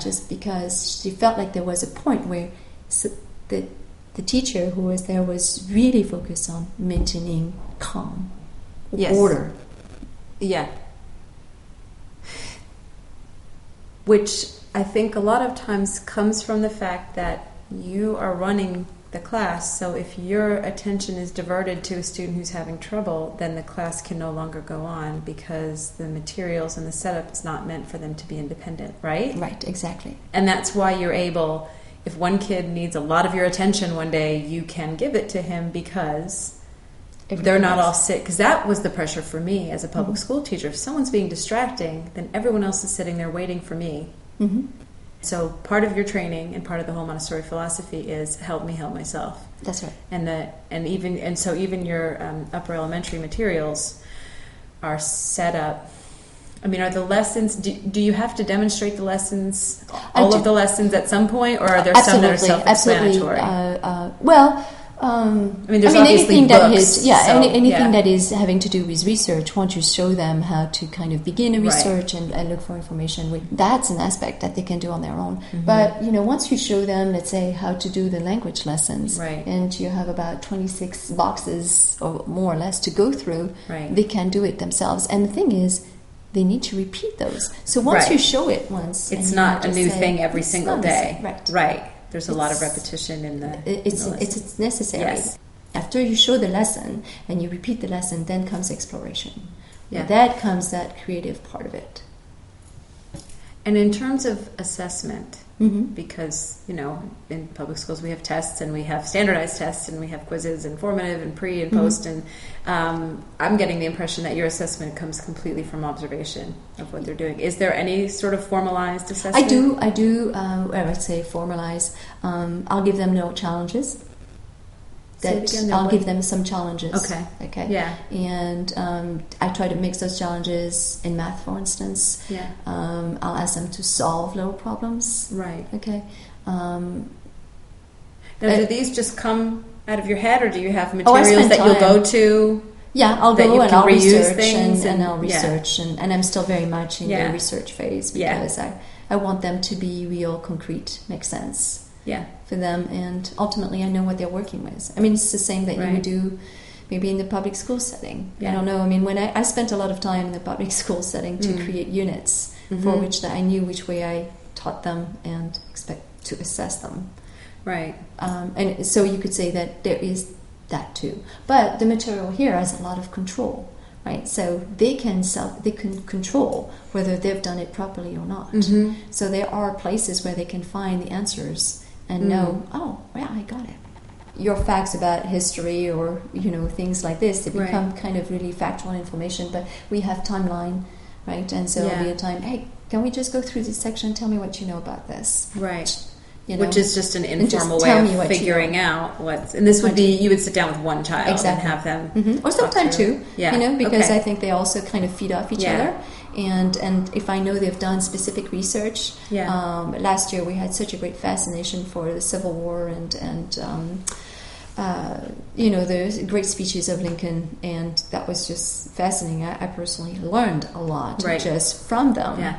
just because she felt like there was a point where the teacher who was there was really focused on maintaining calm, order. Yeah. Which I think a lot of times comes from the fact that you are running the class, so if your attention is diverted to a student who's having trouble, then the class can no longer go on because the materials and the setup is not meant for them to be independent, right? Right, exactly. And that's why you're able, if one kid needs a lot of your attention one day, you can give it to him because they're not all sick. Because that was the pressure for me as a public school teacher. If someone's being distracting, then everyone else is sitting there waiting for me. Mm-hmm. So part of your training and part of the whole Montessori philosophy is help me help myself. That's right. And so even your upper elementary materials are set up. I mean, are the lessons? Do you have to demonstrate the lessons, all of the lessons at some point, or are there some that are self-explanatory? There's obviously anything books. That is having to do with research, once you show them how to kind of begin a research and look for information, that's an aspect that they can do on their own. Mm-hmm. But, once you show them, let's say, how to do the language lessons, and you have about 26 boxes or more or less to go through, they can do it themselves. And the thing is, they need to repeat those. So once you show it once... It's not a new thing every single day. Right. There's a lot of repetition in the... It's necessary. Yes. After you show the lesson and you repeat the lesson, then comes exploration. Yeah. That comes that creative part of it. And in terms of assessment, because, in public schools we have tests and we have standardized tests and we have quizzes and formative and pre and post, and I'm getting the impression that your assessment comes completely from observation of what they're doing. Is there any sort of formalized assessment? I do. I would say formalize. I'll give them no challenges. I'll give them some challenges. Okay. Yeah. And I try to mix those challenges in math, for instance. Yeah. I'll ask them to solve little problems. Right. Okay. Now, do these just come out of your head, or do you have materials that you'll go to? Yeah, I'll go and I'll research and I'll research, and I'm still very much in the research phase because I want them to be real, concrete, make sense. Yeah, for them, and ultimately I know what they're working with. I mean, it's the same that you would do maybe in the public school setting. I don't know. I mean, when I spent a lot of time in the public school setting to create units for which that I knew which way I taught them and expect to assess them. Right. And so you could say that there is that too. But the material here has a lot of control. Right, so they can control whether they've done it properly or not. So there are places where they can find the answers and know, I got it. Your facts about history or things like this, they become kind of really factual information. But we have timeline, right? And so there'll be a time. Hey, can we just go through this section? Tell me what you know about this. Right. Which is just an informal way of figuring out what's... And this would be, you would sit down with one child and have them... Or sometimes two, because I think they also kind of feed off each other. And if I know they've done specific research... last year we had such a great fascination for the Civil War and the great speeches of Lincoln, and that was just fascinating. I personally learned a lot just from them,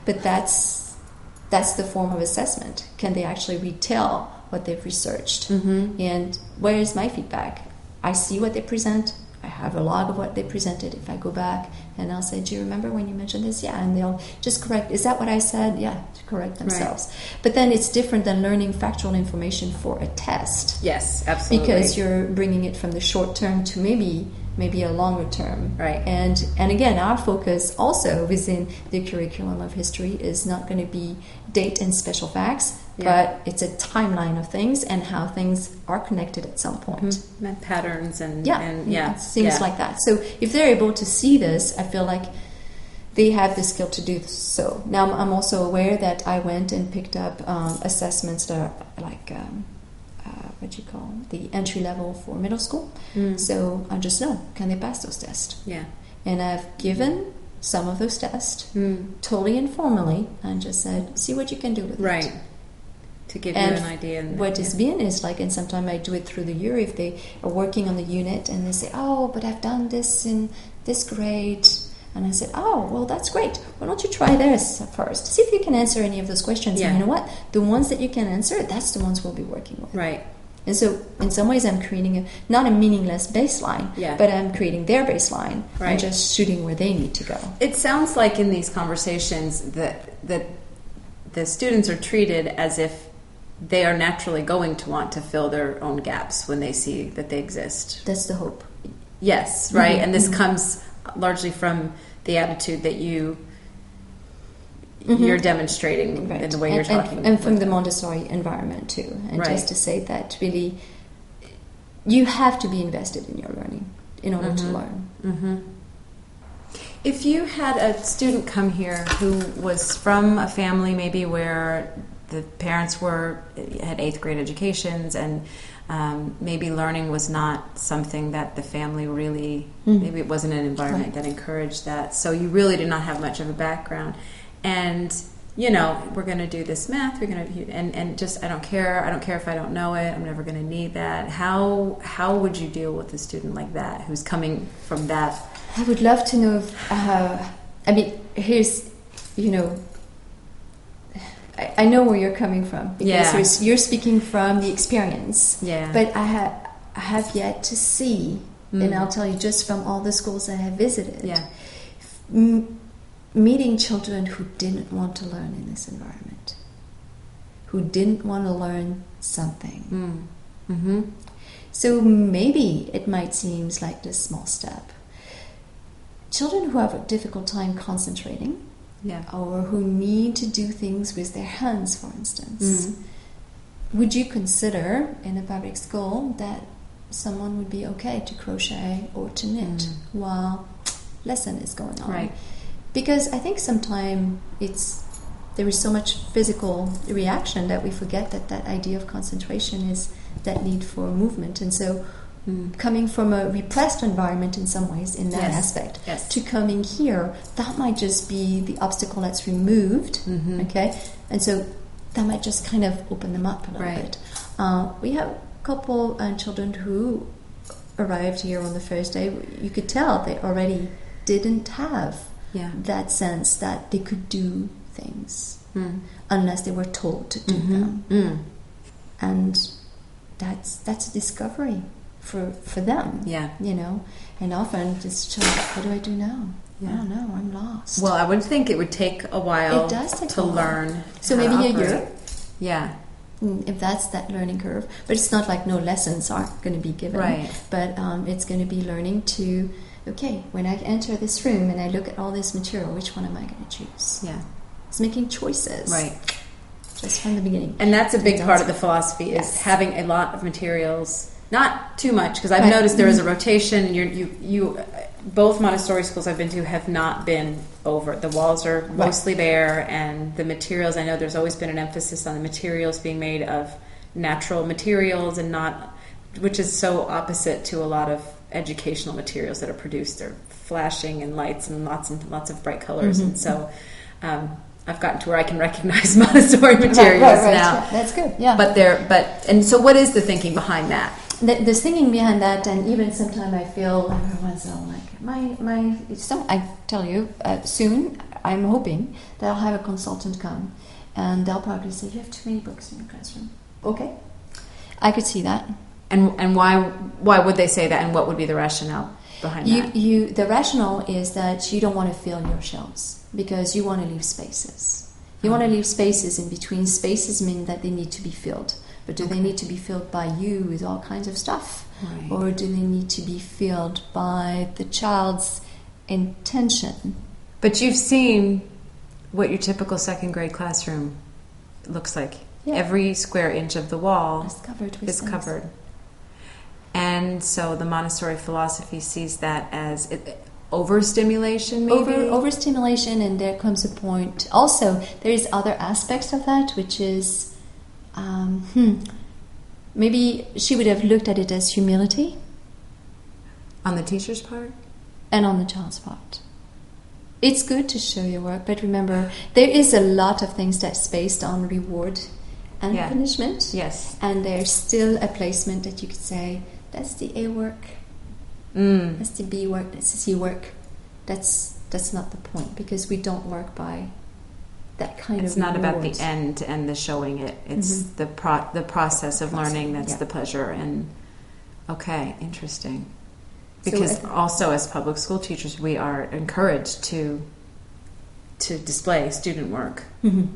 But that's the form of assessment. Can they actually retell what they've researched? And where is my feedback? I see what they present. I have a log of what they presented. If I go back and I'll say, do you remember when you mentioned this? Yeah, and they'll just correct. Is that what I said? Yeah, to correct themselves. Right. But then it's different than learning factual information for a test. Yes, absolutely. Because you're bringing it from the short term to maybe a longer term. Right. And again, our focus also within the curriculum of history is not going to be date and special facts, but it's a timeline of things and how things are connected at some point. Mm-hmm. And patterns and things like that. So if they're able to see this, I feel like they have the skill to do so. Now, I'm also aware that I went and picked up assessments that are like the entry level for middle school. So I just know, can they pass those tests? Yeah. And I've given some of those tests totally informally and just said, see what you can do with it. Right. To give you an idea. And what it's been is like, and sometimes I do it through the year if they are working on the unit and they say, oh, but I've done this in this grade. And I said, oh, well, that's great. Why don't you try this first? See if you can answer any of those questions. Yeah. And you know what? The ones that you can answer, that's the ones we'll be working with. Right. And so in some ways I'm creating not a meaningless baseline, but I'm creating their baseline and just shooting where they need to go. It sounds like in these conversations that the students are treated as if they are naturally going to want to fill their own gaps when they see that they exist. That's the hope. Yes, right. And this comes largely from the attitude that you're demonstrating in the way you're talking. And from the Montessori environment too. And just to say that really you have to be invested in your learning in order to learn. Mm-hmm. If you had a student come here who was from a family maybe where the parents had 8th grade educations and maybe learning was not something that the family really, maybe it wasn't an environment that encouraged that, so you really did not have much of a background. And, we're going to do this math, we're going to, and just, I don't care if I don't know it, I'm never going to need that. How would you deal with a student like that who's coming from that? I would love to know, here's, I know where you're coming from because you're speaking from the experience. Yeah. But I have yet to see, and I'll tell you just from all the schools I have visited, meeting children who didn't want to learn in this environment, who didn't want to learn something. Mm-hmm. So maybe it might seem like this small step. Children who have a difficult time concentrating, or who need to do things with their hands, for instance. Would you consider in a public school that someone would be okay to crochet or to knit while lesson is going on? Right. Because I think sometimes there is so much physical reaction that we forget that idea of concentration is that need for movement. And so coming from a repressed environment in some ways in that aspect to coming here, that might just be the obstacle that's removed, okay? And so that might just kind of open them up a little bit. We have a couple children who arrived here on the first day. You could tell they already didn't have that sense that they could do things unless they were told to do them. And that's a discovery for them, and often it's just, what do I do now? I don't know, I'm lost. Well, I would think it would take a while it does take to learn. So maybe a year, if that's that learning curve. But it's not like no lessons aren't going to be given, but it's going to be learning to, when I enter this room and I look at all this material, which one am I going to choose? It's making choices, just from the beginning. And that's a big part of the philosophy is having a lot of materials. Not too much, because I've noticed there is a rotation. You both Montessori schools I've been to have not been over. The walls are mostly bare, and the materials, I know there's always been an emphasis on the materials being made of natural materials and not, which is so opposite to a lot of educational materials that are produced. They're flashing and lights and lots of bright colors, and so I've gotten to where I can recognize Montessori materials now. That's good. And so what is the thinking behind that? The thinking behind that, and even sometimes I feel everyone's all like I tell you soon I'm hoping that I'll have a consultant come and they'll probably say you have too many books in your classroom. Okay, I could see that. And why would they say that, and what would be the rationale behind that? The rationale is that you don't want to fill your shelves because you want to leave spaces. You want to leave spaces in between. Spaces mean that they need to be filled. But do they need to be filled by you with all kinds of stuff? Right. Or do they need to be filled by the child's intention? But you've seen what your typical second grade classroom looks like. Yeah. Every square inch of the wall It's covered with is things. covered. And so the Montessori philosophy sees that as overstimulation, maybe? Overstimulation, and there comes a point. Also, there is other aspects of that, which is maybe she would have looked at it as humility. On the teacher's part? And on the child's part. It's good to show your work, but remember, there is a lot of things that's based on reward and punishment. Yes. And there's still a placement that you could say, that's the A work, that's the B work, that's the C work. That's not the point, because we don't work by that kind of It's not about the reward. end and the showing it. It's the process of learning that's the pleasure. And okay, interesting. Because also as public school teachers, we are encouraged to display student work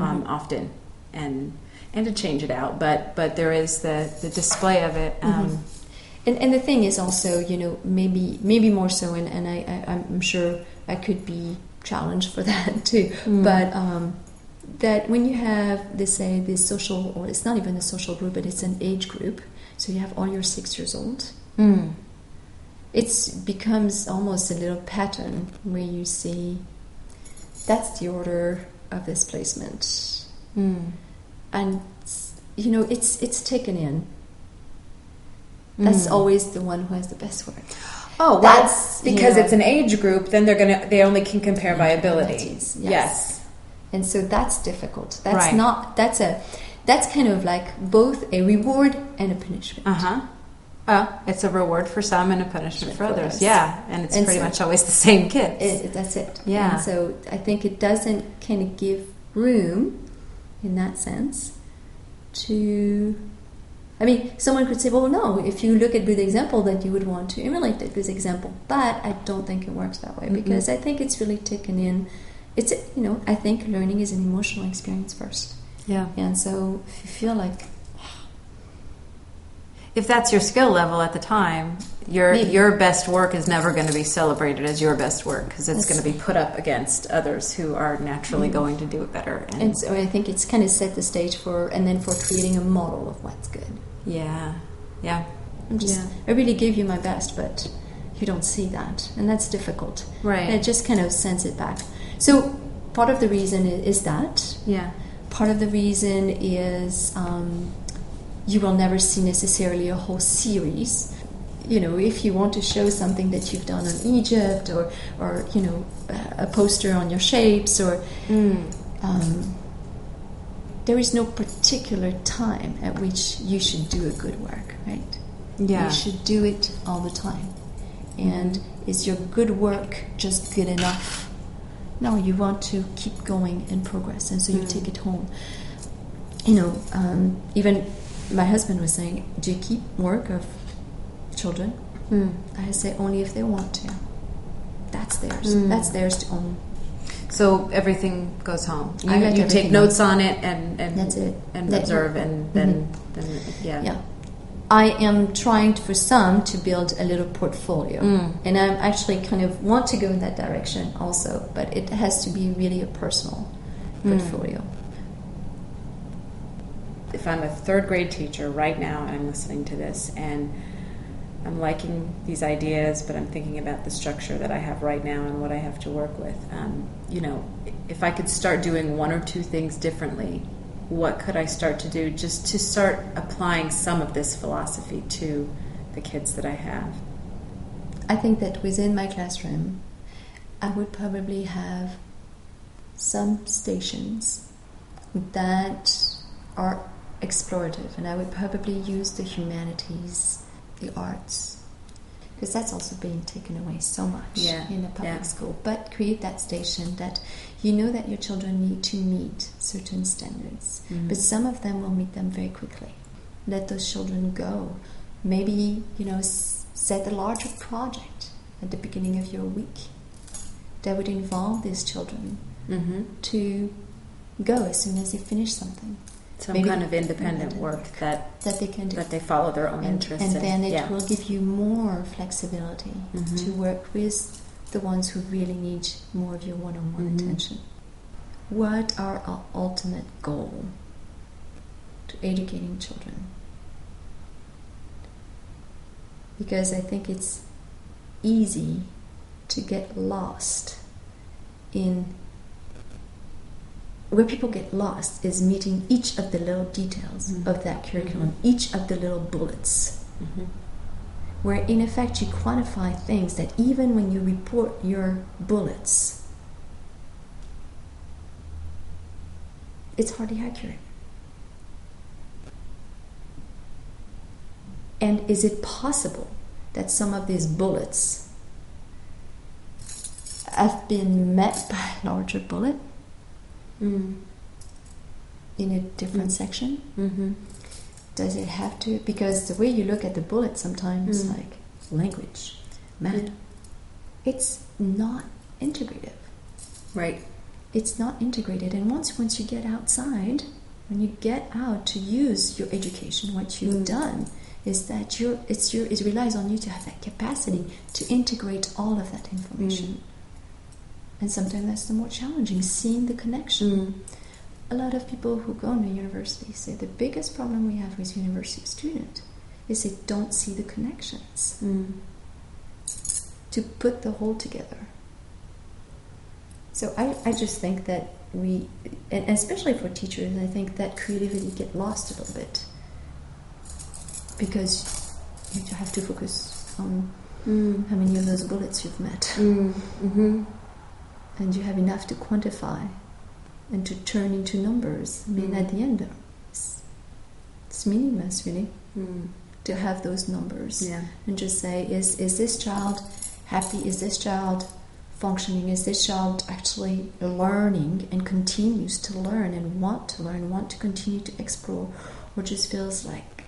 often and to change it out. But there is the display of it. And the thing is also, maybe more so, and I'm sure I could be challenged for that too. But that when you have this social, or it's not even a social group, but it's an age group. So you have all your 6 years old. It becomes almost a little pattern where you see that's the order of this placement, and it's taken in. That's always the one who has the best work. Oh, that's because it's an age group. Then they only can compare by ability. Yes. And so that's difficult. That's right. not. That's kind of like both a reward and a punishment. It's a reward for some and a punishment for others. Yeah, and it's pretty so much always the same kids. That's it. Yeah. And so I think it doesn't kind of give room, in that sense, to. I mean, someone could say, well, no, if you look at good example, then you would want to emulate that good example. But I don't think it works that way, because I think it's really taken in. I think learning is an emotional experience first. Yeah. And so if you feel like... If that's your skill level at the time, your best work is never going to be celebrated as your best work, because it's going to be put up against others who are naturally going to do it better. And so I think it's kind of set the stage for creating a model of what's good. Yeah. Yeah. I really give you my best, but you don't see that, and that's difficult. Right. And it just kind of sends it back. So part of the reason is that. Yeah. Part of the reason is you will never see necessarily a whole series. If you want to show something that you've done on Egypt, or a poster on your shapes, or there is no particular time at which you should do a good work, right? Yeah. You should do it all the time. And is your good work just good enough? No, you want to keep going and progress, and so you take it home. Even my husband was saying, do you keep work of children? I say, only if they want to. That's theirs. That's theirs to own. So everything goes home. You take notes on it and that's it. And observe, and then Yeah. I am trying for some to build a little portfolio, and I'm actually kind of want to go in that direction also, but it has to be really a personal portfolio. If I'm a third grade teacher right now and I'm listening to this and I'm liking these ideas, but I'm thinking about the structure that I have right now and what I have to work with, if I could start doing one or two things differently, what could I start to do just to start applying some of this philosophy to the kids that I have? I think that within my classroom, I would probably have some stations that are explorative, and I would probably use the humanities, the arts, because that's also being taken away so much in the public school. But create that station that that your children need to meet certain standards, but some of them will meet them very quickly. Let those children go. Maybe set a larger project at the beginning of your week that would involve these children to go as soon as they finish something. Some kind of independent work that they can do. That they follow their own interests. And then it will give you more flexibility to work with the ones who really need more of your one-on-one attention. What are our ultimate goal to educating children? Because I think it's easy to get lost in... Where people get lost is meeting each of the little details of that curriculum, each of the little bullets. Where in effect you quantify things that even when you report your bullets, it's hardly accurate. And is it possible that some of these bullets have been met by a larger bullet? In a different section? Does it have to? Because the way you look at the bullet sometimes, like language, math, it's not integrative. Right. It's not integrated. And once you get outside, when you get out to use your education, what you've done is that it relies on you to have that capacity to integrate all of that information. And sometimes that's the more challenging, seeing the connection. A lot of people who go into university say the biggest problem we have with university students is they don't see the connections to put the whole together. So I just think that we, and especially for teachers, I think that creativity get lost a little bit because you have to focus on how many of those bullets you've met. And you have enough to quantify and to turn into numbers. I mean, at the end, it's meaningless, really, to have those numbers. And just say, is this child happy? Is this child functioning? Is this child actually learning and continues to learn and want to continue to explore? Or just feels like,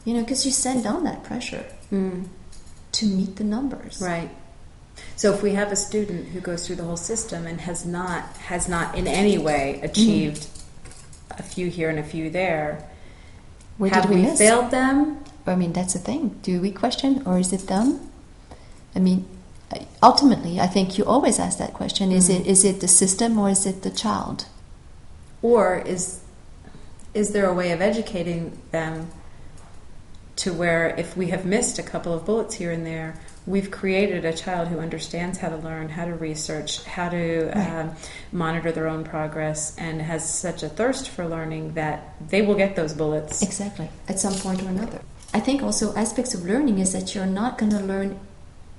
because you send down that pressure to meet the numbers. Right. So if we have a student who goes through the whole system and has not in any way achieved a few here and a few there, have we failed them? I mean, that's the thing. Do we question, or is it them? I mean, ultimately, I think you always ask that question. Is it the system or is it the child? Or is there a way of educating them to where if we have missed a couple of bullets here and there, we've created a child who understands how to learn, how to research, how to monitor their own progress, and has such a thirst for learning that they will get those bullets. Exactly, at some point or another. I think also aspects of learning is that you're not going to learn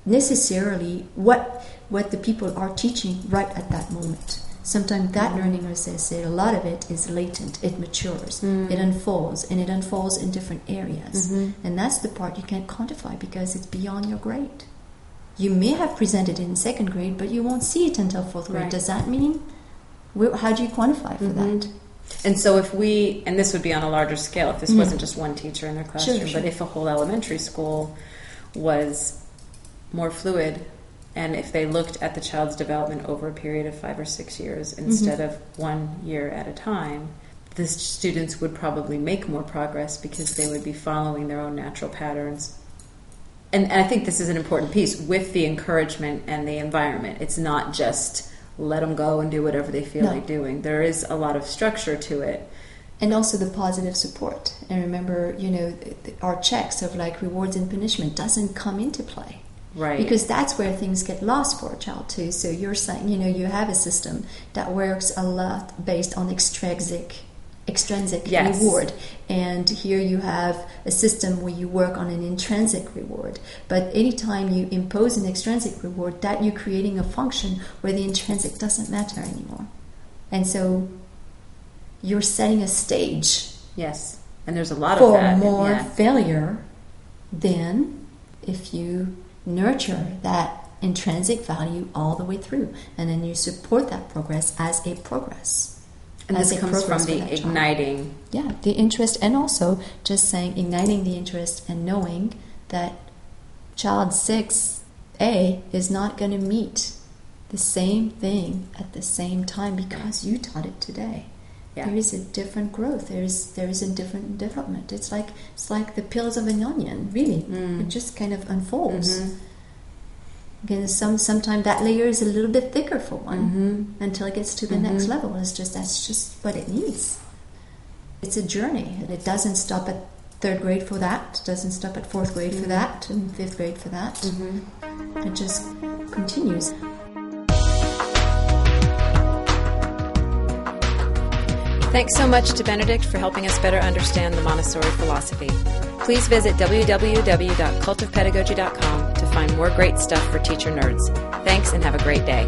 necessarily what the people are teaching right at that moment. Sometimes that learning, as I say, a lot of it is latent. It matures. It unfolds, and it unfolds in different areas. And that's the part you can't quantify because it's beyond your grade. You may have presented it in second grade, but you won't see it until fourth grade. Right. Does that mean, how do you quantify for that? And so if and this would be on a larger scale, if this wasn't just one teacher in their classroom, but if a whole elementary school was more fluid, and if they looked at the child's development over a period of 5 or 6 years instead of 1 year at a time, the students would probably make more progress because they would be following their own natural patterns. And I think this is an important piece with the encouragement and the environment. It's not just let them go and do whatever they feel like doing. There is a lot of structure to it. And also the positive support. And remember, our checks of like rewards and punishment doesn't come into play. Right. Because that's where things get lost for a child too. So you're saying, you have a system that works a lot based on extrinsic reward. And here you have a system where you work on an intrinsic reward. But anytime you impose an extrinsic reward, that you're creating a function where the intrinsic doesn't matter anymore. And so you're setting a stage. Yes. And there's a lot of that. For more failure than if you nurture that intrinsic value all the way through, and then you support that progress as a progress. And this comes from the igniting. Yeah, the interest, and also just saying igniting the interest and knowing that child 6 A is not going to meet the same thing at the same time because you taught it today. Yeah. There is a different growth. There is a different development. It's like the peels of an onion. Really, it just kind of unfolds. Again, sometimes that layer is a little bit thicker for one until it gets to the next level. That's just what it needs. It's a journey, and it doesn't stop at 3rd grade for that. It doesn't stop at 4th grade for that, and 5th grade for that. It just continues. Thanks so much to Benedicte for helping us better understand the Montessori philosophy. Please visit www.cultofpedagogy.com to find more great stuff for teacher nerds. Thanks and have a great day.